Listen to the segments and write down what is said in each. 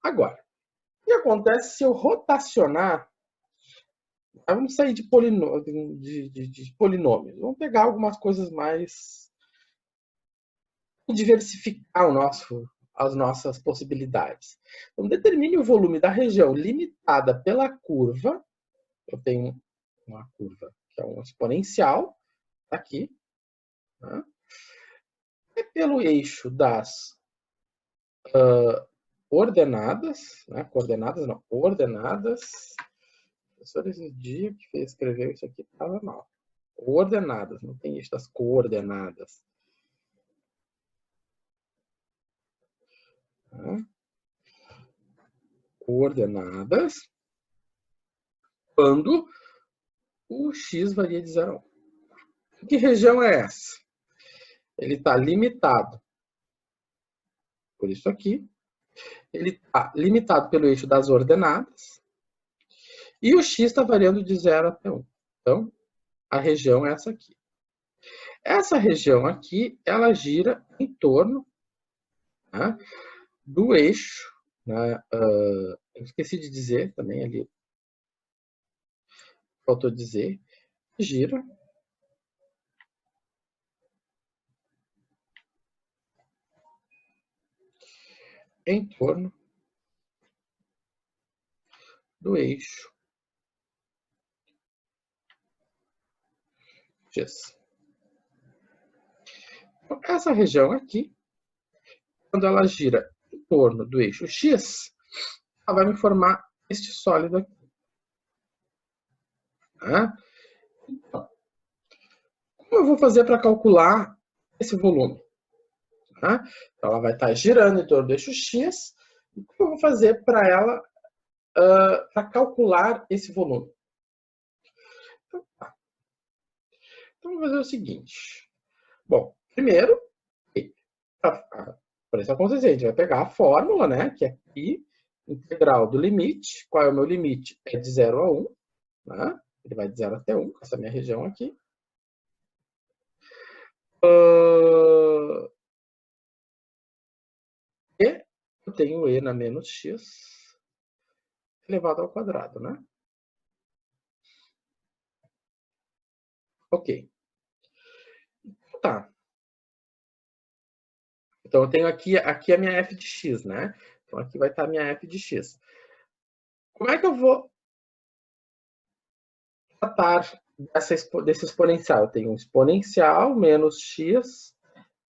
Agora, o que acontece se eu rotacionar? Vamos sair de polinômios. Vamos pegar algumas coisas mais... diversificar as nossas possibilidades. Então, determine o volume da região limitada pela curva. Eu tenho uma curva que é um exponencial, aqui. Né? E pelo eixo das ordenadas, né? Coordenadas não, ordenadas. O professor esse dia que escreveu isso aqui estava mal. Ordenadas, não tem eixo das coordenadas. Tá? Coordenadas, quando o x varia de 0 a 1. Que região é essa? Ele está limitado por isso aqui. Ele está limitado pelo eixo das ordenadas. E o x está variando de 0 até 1. Então, a região é essa aqui. Essa região aqui, ela gira em torno, né, do eixo. Né, eu esqueci de dizer também ali. Faltou dizer. Gira em torno do eixo x. Então, essa região aqui, quando ela gira em torno do eixo x, ela vai me formar este sólido aqui. Tá? Então, como eu vou fazer para calcular esse volume? Tá? Então, ela vai estar girando em torno do eixo x. E como eu vou fazer para ela para calcular esse volume? Então, tá. Então, vamos fazer o seguinte. Bom, primeiro, para isso acontecer, a gente vai pegar a fórmula, né, que é π, integral do limite. Qual é o meu limite? É de 0 a 1. Né? Ele vai de 0 até 1, essa minha região aqui. E eu tenho e na menos x elevado ao quadrado, né? Ok. Tá. Então, eu tenho aqui a minha f de x, né? Então, aqui vai estar a minha f de x. Como é que eu vou tratar desse exponencial? Eu tenho um exponencial menos x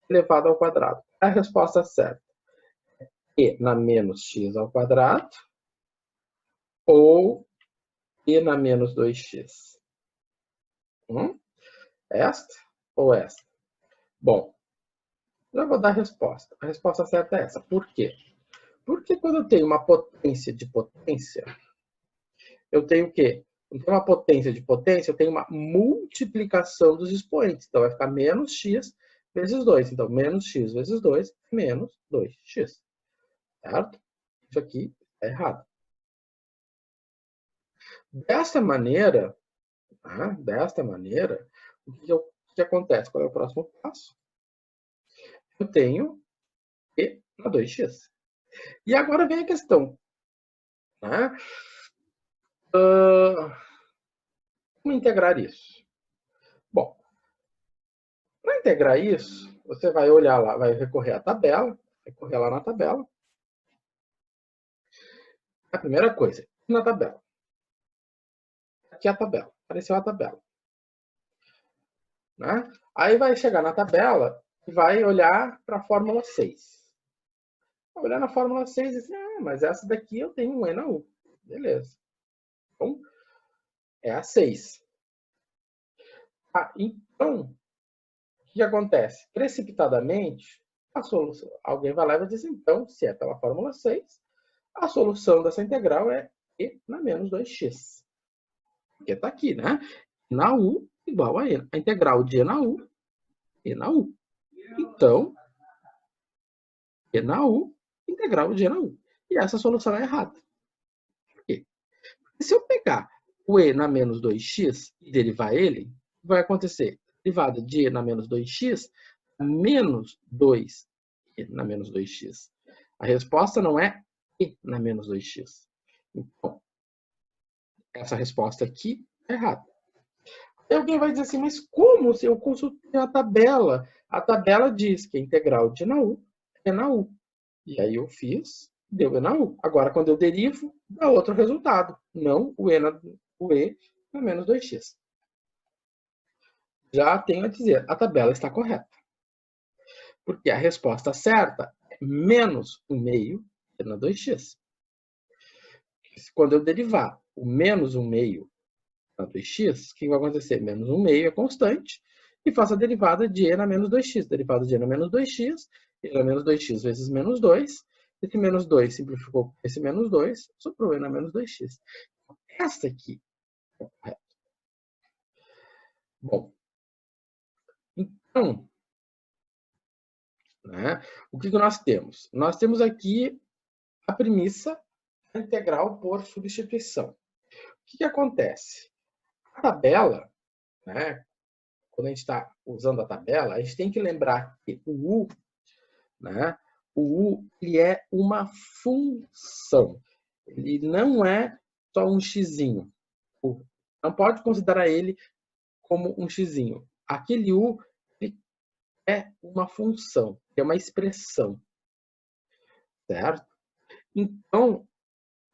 elevado ao quadrado. A resposta certa é e na menos x ao quadrado ou e na menos 2x. Esta ou esta? Bom, já vou dar a resposta. A resposta certa é essa. Por quê? Porque quando eu tenho uma potência de potência, eu tenho o quê? Quando eu tenho uma potência de potência, eu tenho uma multiplicação dos expoentes. Então, vai ficar menos x vezes 2. Então, menos x vezes 2 é menos 2x. Certo? Isso aqui é errado. Desta maneira, o que acontece? Qual é o próximo passo? Eu tenho e na 2x. E agora vem a questão. Né? Como integrar isso? Bom, para integrar isso, você vai olhar lá, vai recorrer à tabela, recorrer lá na tabela. A primeira coisa, na tabela. Aqui é a tabela, apareceu a tabela. Né? Aí vai chegar na tabela e vai olhar para a fórmula 6. Vai olhar na fórmula 6 e dizer, mas essa daqui eu tenho um E na U. Beleza. Então, é a 6. Então, o que acontece? Precipitadamente, a solução, alguém vai lá e vai dizer, então, se é pela fórmula 6, a solução dessa integral é e na menos 2x. Porque está aqui, né? Na U igual a e. A integral de e na U, e na U. Então, e na U, integral de e na U. E essa solução é errada. Por quê? Porque se eu pegar o e na menos 2x e derivar ele, o que vai acontecer? Derivada de e na menos 2x, menos 2 e na menos 2x. A resposta não é e na menos 2x. Então, essa resposta aqui é errada. E alguém vai dizer assim, mas como se eu consultei a tabela? A tabela diz que a integral de u é u. E aí eu fiz, deu e na u. Agora, quando eu derivo, dá outro resultado. Não o e na menos 2x. Já tenho a dizer, a tabela está correta. Porque a resposta certa é menos 1 meio e na 2x. Quando eu derivar o menos 1 meio na 2x, o que vai acontecer? Menos 1 meio é constante, e faço a derivada de e na menos 2x. Derivada de e na menos 2x, e na menos 2x vezes menos 2. Esse menos 2 simplificou com esse menos 2, sobrou e na menos 2x. Essa aqui é correta. Bom, então, né, o que nós temos? Nós temos aqui a premissa da integral por substituição. O que acontece? A tabela, né, quando a gente está usando a tabela, a gente tem que lembrar que o u, né, o u ele é uma função. Ele não é só um xizinho. Não pode considerar ele como um xizinho. Aquele u ele é uma função, é uma expressão. Certo? Então,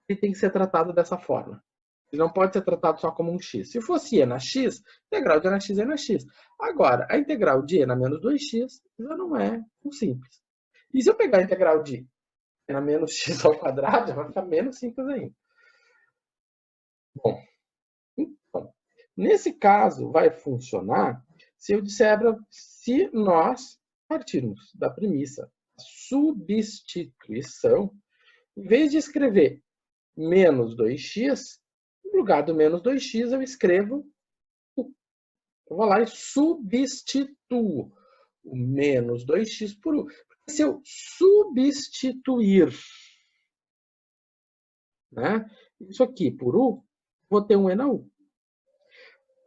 ele tem que ser tratado dessa forma. Ele não pode ser tratado só como um x. Se fosse e na x, a integral de e na x é na x. Agora, a integral de e na menos 2x já não é tão simples. E se eu pegar a integral de e na menos x ao quadrado, já vai ficar menos simples ainda. Bom, então, nesse caso, vai funcionar se eu disser, se nós partirmos da premissa substituição, em vez de escrever menos 2x, no lugar do menos 2x, eu escrevo u. Eu vou lá e substituo o menos 2x por u. Porque se eu substituir, né, isso aqui por u, vou ter um e na u.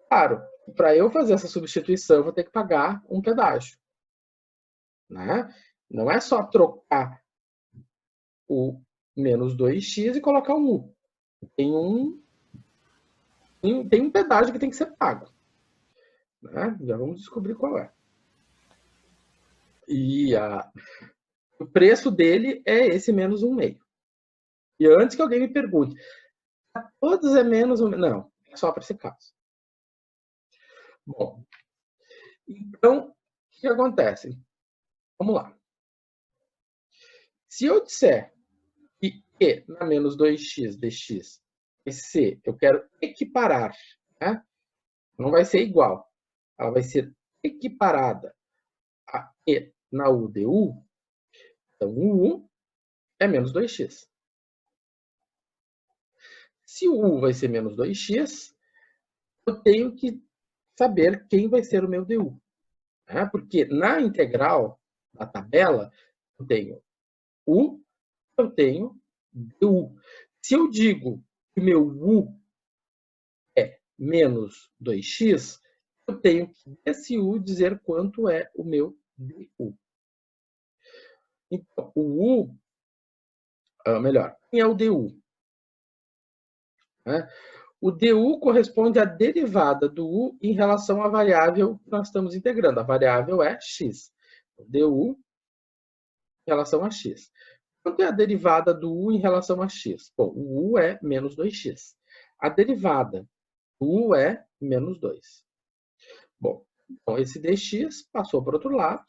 Claro, para eu fazer essa substituição, eu vou ter que pagar um pedágio. Né? Não é só trocar o menos 2x e colocar um u. Tem um pedágio que tem que ser pago. Né? Já vamos descobrir qual é. E o preço dele é esse menos 1 meio. E antes que alguém me pergunte, todos é menos 1 meio? Não, é só para esse caso. Bom, então, o que acontece? Vamos lá. Se eu disser que e na menos 2x dx vai ser, eu quero equiparar, né? Não vai ser igual, ela vai ser equiparada a e na u du, então o u é menos 2x. Se o u vai ser menos 2x, eu tenho que saber quem vai ser o meu du. Né? Porque na integral da tabela, eu tenho u, eu tenho du. Se eu digo que o meu u é menos 2x, eu tenho que desse u dizer quanto é o meu du. Então, o u, melhor, quem é o du? Né? O du corresponde à derivada do u em relação à variável que nós estamos integrando. A variável é x. O du em relação a x. Quanto é a derivada do u em relação a x? Bom, o u é menos 2x. A derivada do u é menos 2. Bom, então esse dx passou para o outro lado.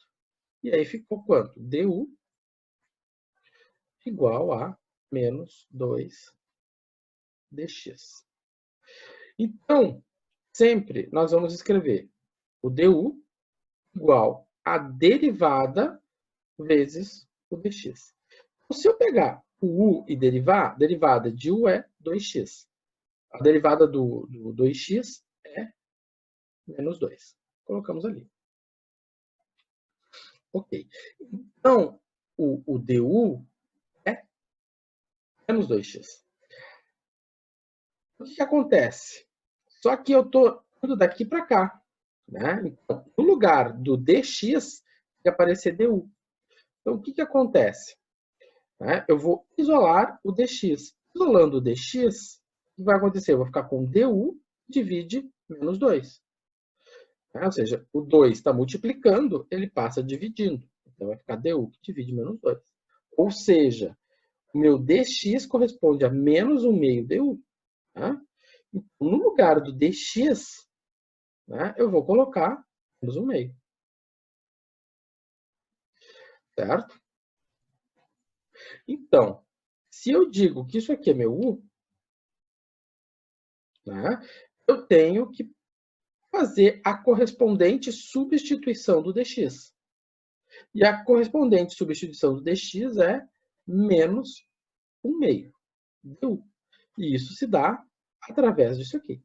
E aí ficou quanto? Du igual a menos 2 dx. Então, sempre nós vamos escrever o du igual a derivada vezes o dx. Então, se eu pegar o u e derivar, a derivada de u é 2x. A derivada do 2x é menos 2. Colocamos ali. Ok. Então, o du é menos 2x. O que acontece? Só que eu estou indo daqui para cá. Né? Então, no lugar do dx, vai aparecer du. Então, o que acontece? né? Eu vou isolar o dx. Isolando o dx, o que vai acontecer? Eu vou ficar com du divide menos 2. Ou seja, o 2 está multiplicando, ele passa dividindo. Então, vai ficar du que divide menos 2. Ou seja, o meu dx corresponde a menos 1 meio du. Tá? Então, no lugar do dx, né, eu vou colocar menos 1 meio. Certo? Então, se eu digo que isso aqui é meu u, né, eu tenho que fazer a correspondente substituição do dx. E a correspondente substituição do dx é menos 1 meio du. E isso se dá através disso aqui.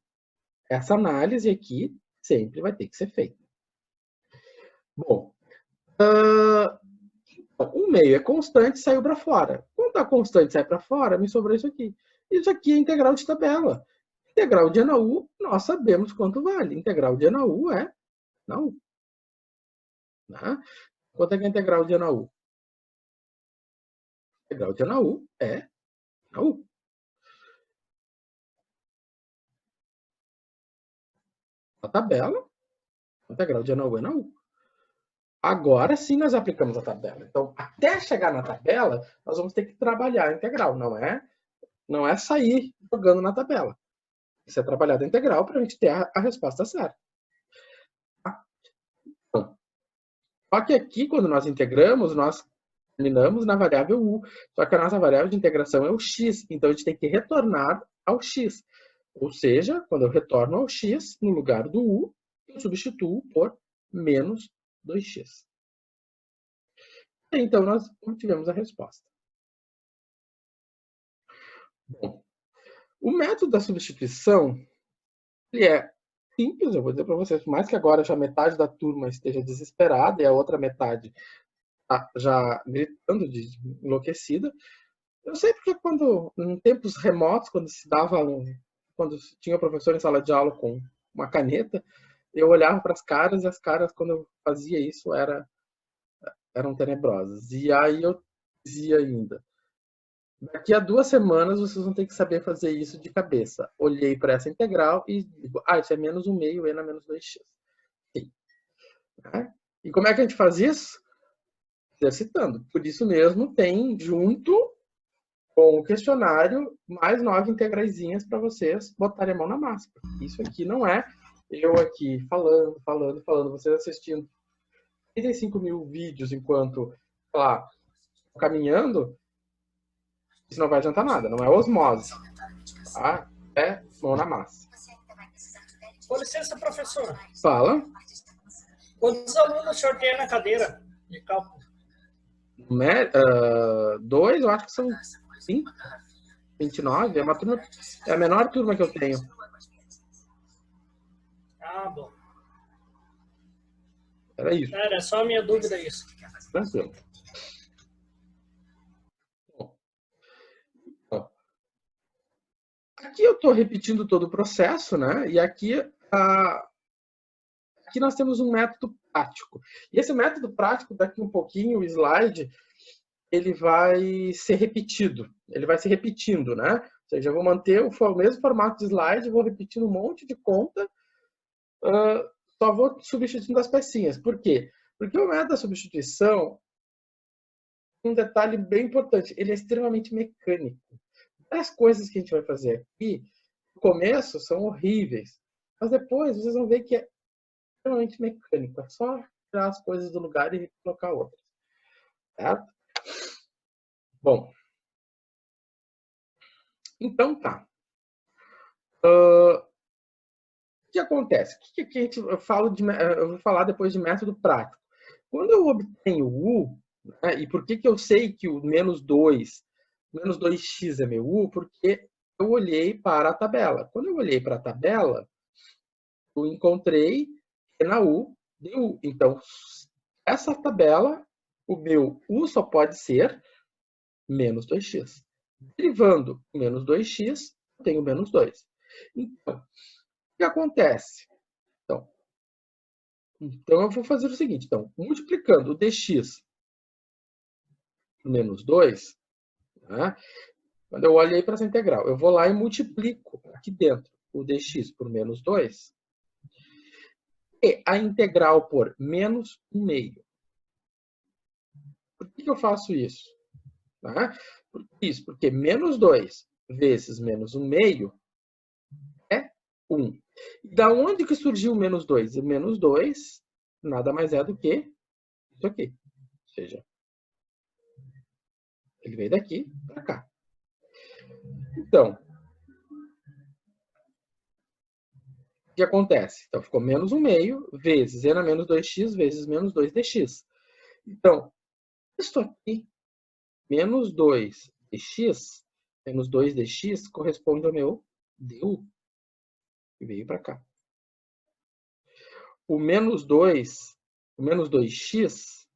Essa análise aqui sempre vai ter que ser feita. Bom, 1 meio é constante, saiu para fora. Quando a constante sai para fora, me sobrou isso aqui. Isso aqui é integral de tabela. Integral de ANAU, nós sabemos quanto vale. Integral de ANAU é ANAU. Né? Quanto é que é a integral de ANAU? Integral de ANAU é ANAU. A tabela, a integral de ANAU é ANAU. Agora sim nós aplicamos a tabela. Então, até chegar na tabela, nós vamos ter que trabalhar a integral. Não é sair jogando na tabela. Isso é trabalhar a integral para a gente ter a resposta certa. Então, só que aqui, quando nós integramos, nós terminamos na variável u. Só que a nossa variável de integração é o x. Então, a gente tem que retornar ao x. Ou seja, quando eu retorno ao x, no lugar do u, eu substituo por menos 2x. Então, nós obtivemos a resposta. Bom, o método da substituição ele é simples, eu vou dizer para vocês, por mais que agora já metade da turma esteja desesperada e a outra metade tá já gritando de enlouquecida. Eu sei porque quando, em tempos remotos, quando tinha o professor em sala de aula com uma caneta, eu olhava para as caras e as caras, quando eu fazia isso, eram tenebrosas. E aí eu dizia ainda, daqui a 2 semanas vocês vão ter que saber fazer isso de cabeça. Olhei para essa integral e digo, isso é menos 1 meio, n a menos 2x. Sim. Né? E como é que a gente faz isso? Exercitando. Por isso mesmo tem junto com o questionário mais 9 integraizinhas para vocês botarem a mão na massa. Isso aqui não é eu aqui falando, vocês assistindo 35 mil vídeos enquanto, lá, caminhando, isso não vai adiantar nada, não é osmose. Tá? É mão na massa. Com licença, professor. Fala. Quantos alunos o senhor tem na cadeira de cálculo? 2, eu acho que são 5, 29. É a menor turma que eu tenho. Ah, bom. Era isso. Era só a minha dúvida isso. Tranquilo. Aqui eu estou repetindo todo o processo, né? E aqui nós temos um método prático. E esse método prático, daqui um pouquinho, o slide, ele vai ser repetido. Ele vai se repetindo, né? Ou seja, eu vou manter o mesmo formato de slide, vou repetindo um monte de conta, só vou substituindo as pecinhas. Por quê? Porque o método da substituição, um detalhe bem importante, ele é extremamente mecânico. As coisas que a gente vai fazer aqui, no começo, são horríveis. Mas depois vocês vão ver que é extremamente mecânico. É só tirar as coisas do lugar e colocar outras. Certo? Bom. Então tá. O que acontece? O que a gente, eu vou falar depois de método prático. Quando eu obtenho o U, né, e por que eu sei que o menos 2x é meu U? Porque eu olhei para a tabela. Quando eu olhei para a tabela, eu encontrei que na U deu. Então, essa tabela, o meu U só pode ser menos 2x. Derivando menos 2x, eu tenho menos 2. Então, o que acontece? Então eu vou fazer o seguinte. Então, multiplicando o dx por menos 2, Tá? Quando eu olhei para essa integral, eu vou lá e multiplico aqui dentro o dx por menos 2 e a integral por menos 1/2. Por que eu faço isso? Tá? Isso, porque menos 2 vezes menos 1/2 é 1. E da onde que surgiu o menos 2? E menos 2 nada mais é do que isso aqui. Ou seja, ele veio daqui para cá. Então, o que acontece? Então, ficou menos 1/2 vezes n a menos 2x vezes menos 2dx. Então, isso aqui, menos 2dx, menos 2dx, corresponde ao meu du, que veio para cá. O menos 2x,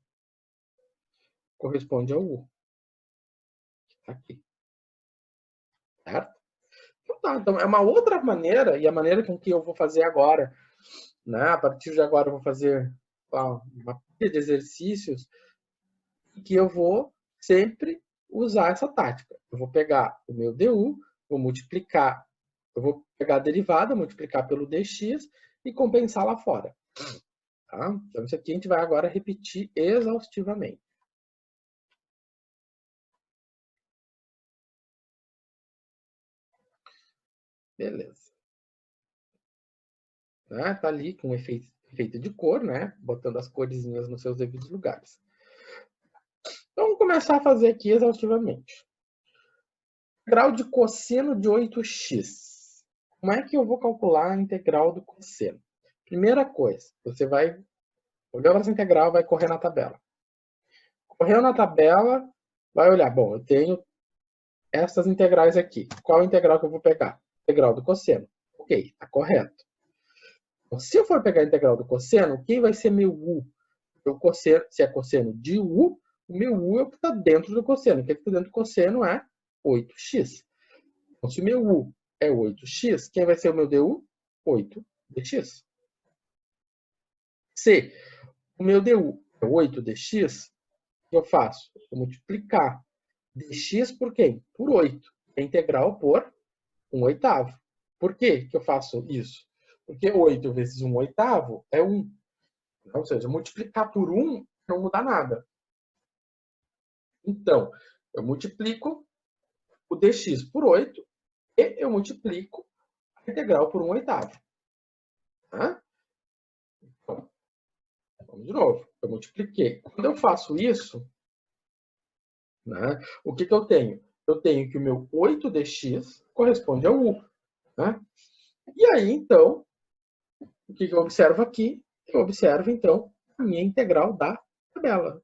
corresponde ao u, que está aqui. Certo? Então, tá, então, é uma outra maneira, e a maneira com que eu vou fazer agora, né? A partir de agora eu vou fazer uma pilha de exercícios que eu vou sempre usar essa tática. Eu vou pegar o meu du, vou multiplicar, eu vou pegar a derivada, multiplicar pelo dx e compensar lá fora. Tá? Então, isso aqui a gente vai agora repetir exaustivamente. Beleza. Né? Tá ali com efeito de cor, né? Botando as corzinhas nos seus devidos lugares. Então, vamos começar a fazer aqui exaustivamente. Integral de cosseno de 8x. Como é que eu vou calcular a integral do cosseno? Primeira coisa, você vai olhar essa integral, vai correr na tabela. Correu na tabela, vai olhar, bom, eu tenho essas integrais aqui. Qual integral que eu vou pegar? Integral do cosseno. Ok, está correto. Então, se eu for pegar a integral do cosseno, quem vai ser meu u? O cosseno, se é cosseno de u, o meu u é o que está dentro do cosseno. O que está dentro do cosseno é 8x. Então, se o meu u é 8x, quem vai ser o meu du? 8dx. Se o meu du é 8dx, o que eu faço? Eu vou multiplicar dx por quem? Por 8. É integral por 1/8. Por que eu faço isso? Porque 8 vezes 1/8 é 1. Ou seja, multiplicar por 1 não muda nada. Então, eu multiplico o dx por 8 e eu multiplico a integral por 1/8. Tá? Então, vamos de novo. Eu multipliquei. Quando eu faço isso, né, o que eu tenho? Eu tenho que o meu 8dx corresponde ao u. Né? E aí, então, o que eu observo aqui? Eu observo, então, a minha integral da tabela.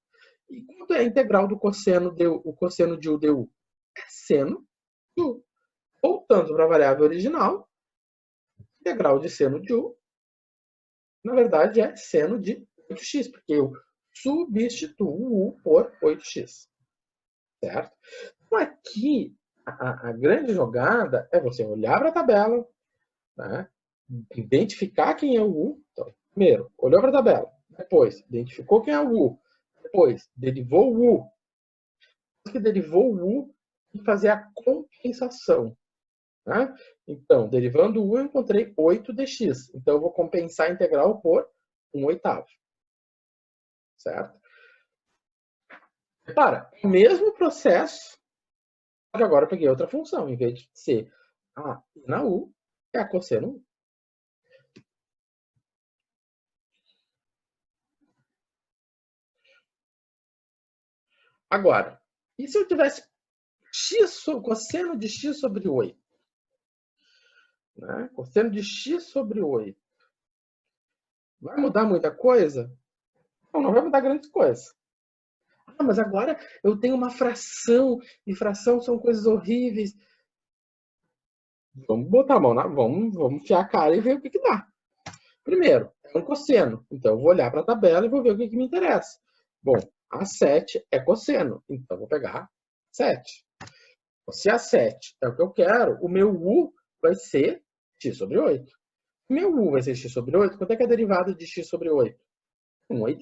E quanto é a integral do cosseno de u? O cosseno de u du? É seno de u. Voltando para a variável original, integral de seno de u, na verdade, é seno de 8x, porque eu substituo u por 8x. Certo? Então, aqui, a grande jogada é você olhar para a tabela, né? Identificar quem é o u. Então, primeiro, olhou para a tabela. Depois, identificou quem é o u. Depois, derivou o u. Depois que derivou o u, e fazer a compensação. Né? Então, derivando o u, eu encontrei 8dx. Então, eu vou compensar a integral por 1/8. Certo? Repara, o mesmo processo, só que agora eu peguei outra função. Em vez de ser a na u, é a cosseno u. Agora, e se eu tivesse cosseno de x sobre 8? Né? Cosseno de x sobre 8. Vai mudar muita coisa? Não vai mudar grandes coisas. Ah, mas agora eu tenho uma fração, e fração são coisas horríveis. Vamos botar a mão vamos enfiar a cara e ver o que dá. Primeiro, é um cosseno. Então, eu vou olhar para a tabela e vou ver o que me interessa. Bom, a 7 é cosseno. Então, eu vou pegar 7. Se a 7 é o que eu quero, o meu u vai ser x sobre 8. O meu u vai ser x sobre 8. Quanto é que é a derivada de x sobre 8? 1/8.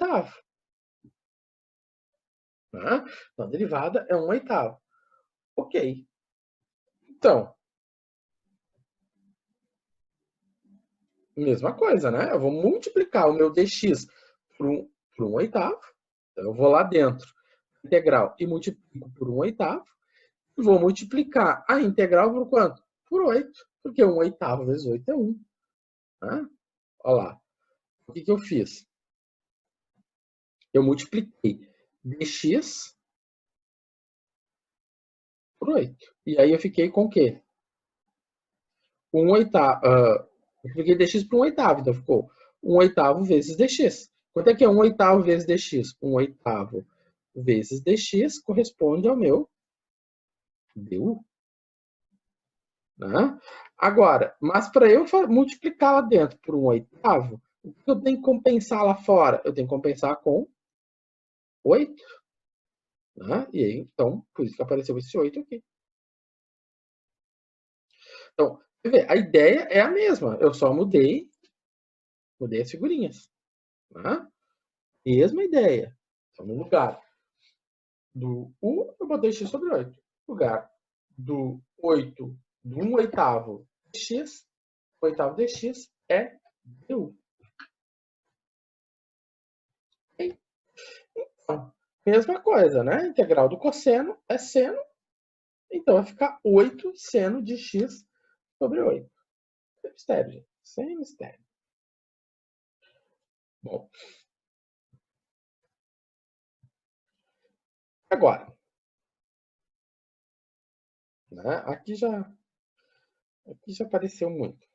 Tá? Então, a derivada é 1/8. Ok. Então, mesma coisa, né? Eu vou multiplicar o meu dx por 1/8. Então, eu vou lá dentro, integral, e multiplico por 1/8. E vou multiplicar a integral por quanto? Por 8. Porque 1/8 vezes 8 é 1. Né? Olha lá. O que eu fiz? Eu multipliquei dx por 8. E aí eu fiquei com o quê? 1/8. Multipliquei dx por 1/8. Então ficou 1/8 vezes dx. Quanto é que é 1/8 vezes dx? 1/8 vezes dx corresponde ao meu du. Né? Agora, mas para eu multiplicar lá dentro por 1/8, o que eu tenho que compensar lá fora? Eu tenho que compensar com 8. Né? E aí, então, por isso que apareceu esse 8 aqui. Então, a ideia é a mesma. Eu só mudei as figurinhas. Né? Mesma ideia. Então, no lugar do 1, eu botei x sobre 8. No lugar do 8, do 1/8 dx, 1/8 dx é du. Então, mesma coisa, né? Integral do cosseno é seno. Então, vai ficar 8 seno de x sobre 8. Sem mistério, gente. Sem mistério. Bom. Agora. Né? Aqui já apareceu muito.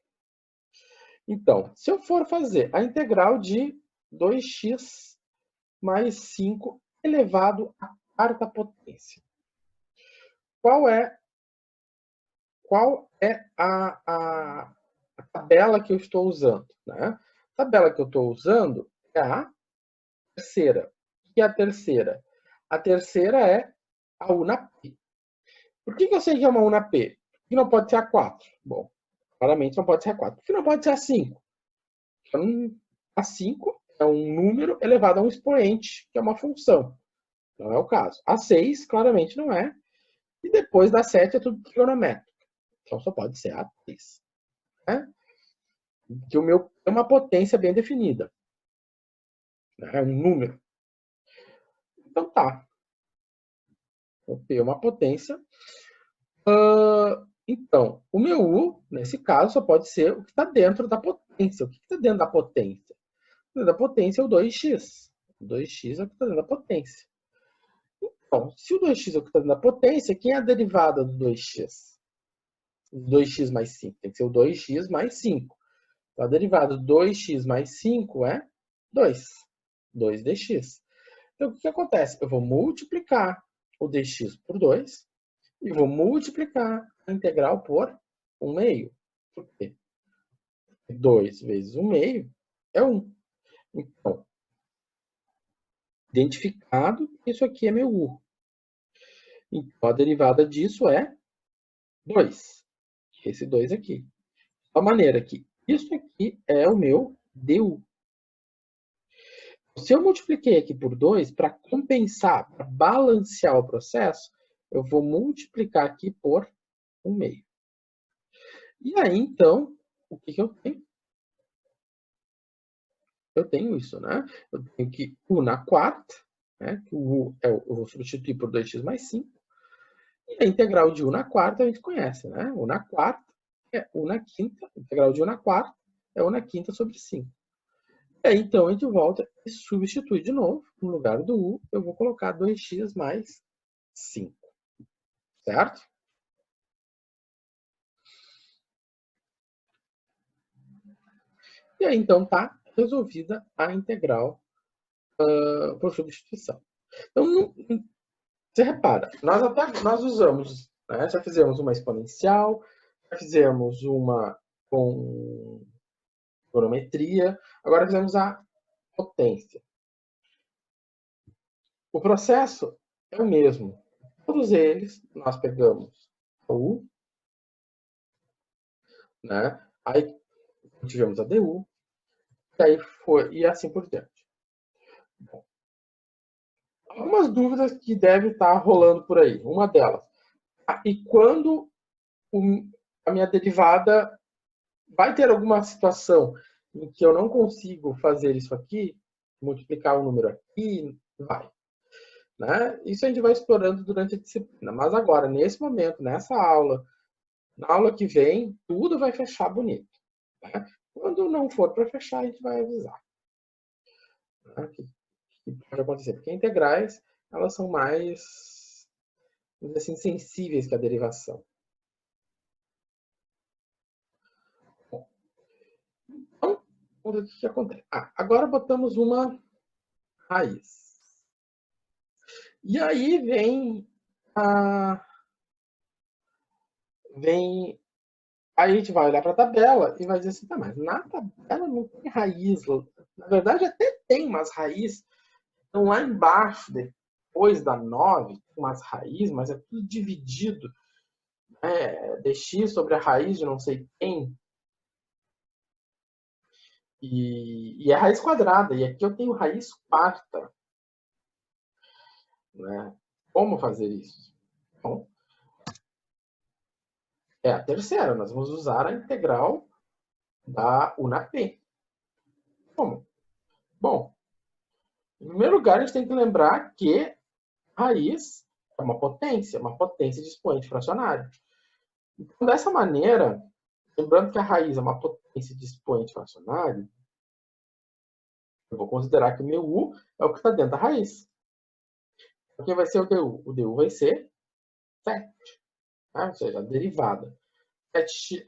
Então, se eu for fazer a integral de 2x mais 5 elevado à quarta potência. Qual é a tabela que eu estou usando? Né? A tabela que eu estou usando é a terceira. O que é a terceira? A terceira é a UNA-P. Por que eu sei que é uma UNA-P? Por que não pode ser a 4? Bom, claramente não pode ser a 4. Por que não pode ser a 5? A 5 é um número elevado a um expoente, que é uma função. Não é o caso. A 6, claramente, não é. E depois da 7 é tudo trigonométrico. Então só pode ser a 3. Né? Que o meu é uma potência bem definida. É um número. Então tá. Eu tenho uma potência. Então, o meu U, nesse caso, só pode ser o que está dentro da potência. O que está dentro da potência? Dentro da potência é o 2x. O 2x é o que está dentro da potência. Então, se o 2x é o que está dentro da potência, quem é a derivada do 2x? 2x mais 5. Tem que ser o 2x mais 5. Então, a derivada do 2x mais 5 é 2. 2dx. Então, o que acontece? Eu vou multiplicar o dx por 2 e vou multiplicar a integral por 1 meio. Por quê? 2 vezes 1 meio é 1. Então, identificado, isso aqui é meu U. Então, a derivada disso é 2. Esse 2 aqui. De tal maneira que isso aqui é o meu du. Se eu multipliquei aqui por 2, para compensar, para balancear o processo, eu vou multiplicar aqui por 1 meio. E aí, então, o que eu tenho? Eu tenho isso, né? Eu tenho que U na quarta, né? O U eu vou substituir por 2x mais 5. E a integral de U na quarta a gente conhece, né? U na quarta é U na quinta. A integral de U na quarta é U na quinta sobre 5. E aí, então, a gente volta e substitui de novo. No lugar do U, eu vou colocar 2x mais 5. Certo? E aí, então, tá resolvida a integral por substituição. Então, você repara, nós usamos, né, já fizemos uma exponencial, já fizemos uma com trigonometria, agora fizemos a potência. O processo é o mesmo. Todos eles, nós pegamos a U, né? Aí tivemos a DU, e aí foi, e assim por diante. Bom, algumas dúvidas que devem estar rolando por aí. Uma delas, E quando a minha derivada vai ter alguma situação em que eu não consigo fazer isso aqui, multiplicar o número aqui, vai. Né? Isso a gente vai explorando durante a disciplina. Mas agora, nesse momento, nessa aula, na aula que vem, tudo vai fechar bonito. Né? Quando não for para fechar, a gente vai avisar. Né? Que pode acontecer. Porque integrais, elas são mais, vamos dizer assim, sensíveis que a derivação. Bom, então, o que acontece? Agora botamos uma raiz. E aí aí a gente vai olhar para a tabela e vai dizer assim, tá, mas na tabela não tem raiz. Na verdade, até tem umas raízes. Então, lá embaixo, depois da 9, tem umas raízes, mas é tudo dividido. Dx sobre a raiz de não sei quem. E é raiz quadrada. E aqui eu tenho raiz quarta. Né? Como fazer isso? Bom, é a terceira. Nós vamos usar a integral da UNAP. Como? Bom, em primeiro lugar, a gente tem que lembrar que raiz é uma potência de expoente fracionário. Então, dessa maneira, lembrando que a raiz é uma potência de expoente fracionário, eu vou considerar que o meu u é o que está dentro da raiz. Então, quem vai ser o du? O du vai ser 7. Tá? Ou seja, a derivada.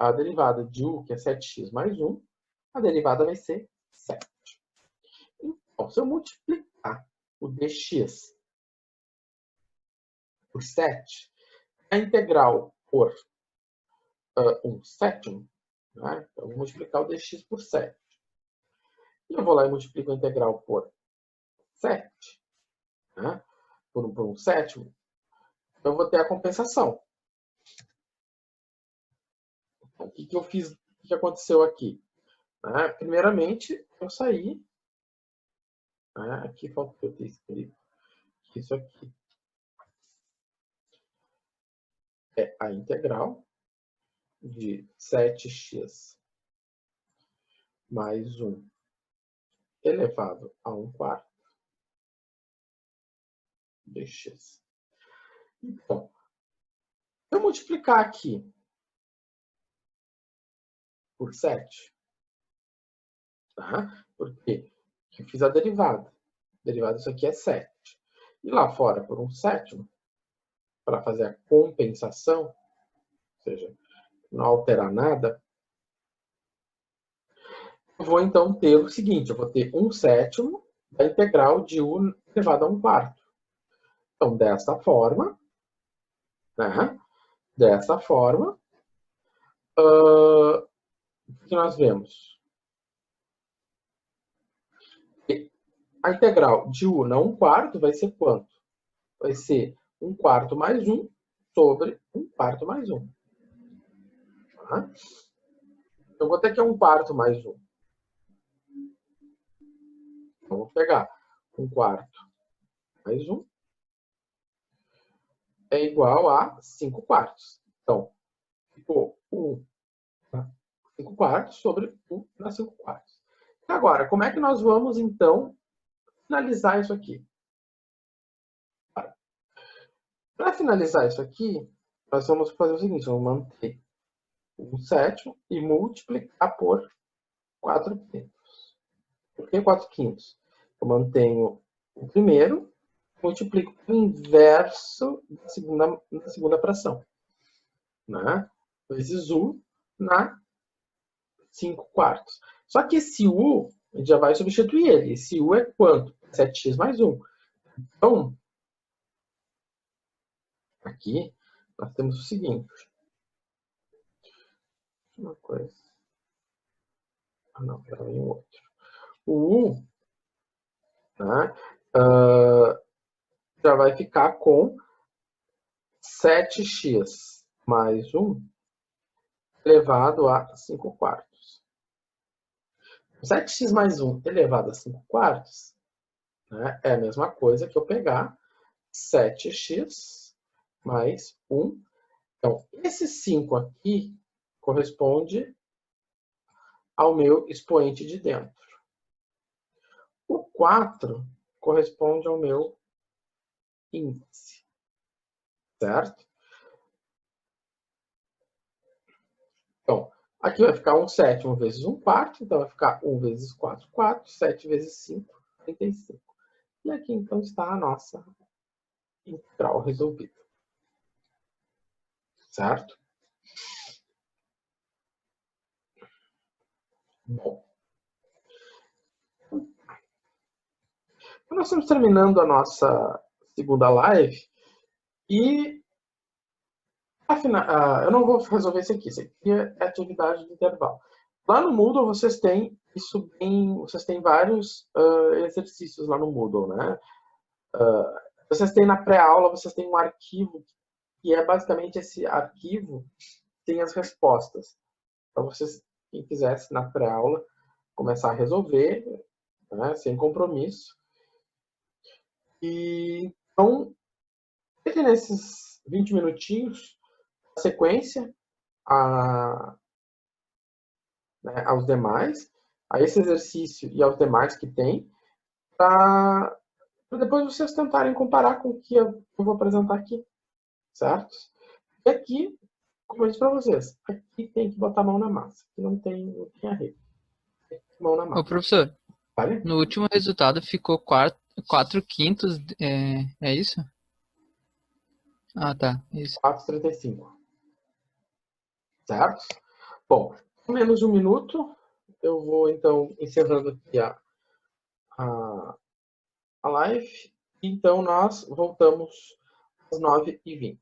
A derivada de u, que é 7x mais 1, a derivada vai ser 7. Então, se eu multiplicar o dx por 7, a integral por 1/7, né? Então, eu vou multiplicar o dx por 7. E eu vou lá e multiplico a integral por 7, né? por 1/7, então eu vou ter a compensação. Então, o que eu fiz? O que aconteceu aqui? Primeiramente, eu saí. Aqui falta eu ter escrito isso aqui. É a integral de 7x mais 1 elevado a 1/4 dx. Então, se eu multiplicar aqui por 7, tá? Porque eu fiz a derivada. A derivada disso aqui é 7. E lá fora, por 1/7, para fazer a compensação, ou seja, não alterar nada, eu vou então ter o seguinte, eu vou ter 1/7 da integral de u elevado a 1/4. Então, dessa forma, o que nós vemos? A integral de u na 1/4 vai ser quanto? Vai ser 1/4 mais 1 sobre 1/4 mais 1. Tá? Então, quanto é que é 1/4 mais 1? Então, vou pegar 1/4 mais 1 é igual a 5/4. Então, ficou 1 na 5/4 sobre 1 na 5/4. Agora, como é que nós vamos, então, finalizar isso aqui? Para finalizar isso aqui, nós vamos fazer o seguinte, vamos manter 1/7 e multiplicar por 4/5. Por que 4/5? Eu mantenho o primeiro, multiplico o inverso da segunda fração. Né? Vezes u na 5/4. Só que esse u, a gente já vai substituir ele. Esse u é quanto? 7x mais 1. Então, aqui, nós temos o seguinte. Uma coisa. Não, era um outro. O u, né, já vai ficar com 7x mais 1 elevado a 5/4. 7x mais 1 elevado a 5/4, né, é a mesma coisa que eu pegar 7x mais 1 Então, esse 5 aqui corresponde ao meu expoente de dentro. O 4 corresponde ao meu índice, certo? Então, aqui vai ficar 1/7 vezes 1/4, então vai ficar 1 vezes 4, 4, 7 vezes 5, 35. E aqui, então, está a nossa integral resolvida. Certo? Bom. Nós estamos terminando a nossa segunda live e eu não vou resolver isso aqui é atividade de intervalo. Lá no Moodle vocês têm vocês têm vários exercícios lá no Moodle, né? Vocês têm na pré-aula, vocês têm um arquivo que é basicamente esse arquivo tem as respostas. Então vocês, quem quisesse na pré-aula começar a resolver, né, sem compromisso. E então, nesses 20 minutinhos, a sequência né, aos demais, a esse exercício e aos demais que tem, para depois vocês tentarem comparar com o que eu vou apresentar aqui, certo? E aqui, como eu disse para vocês, aqui tem que botar a mão na massa, aqui não tem arreio. Mão na massa. Ô, professor, Vale? no último resultado ficou 4/5, é isso? Ah, tá, isso. 4,35. Certo? Bom, em menos de um minuto, eu vou então encerrando aqui a live. Então nós voltamos às 9h20.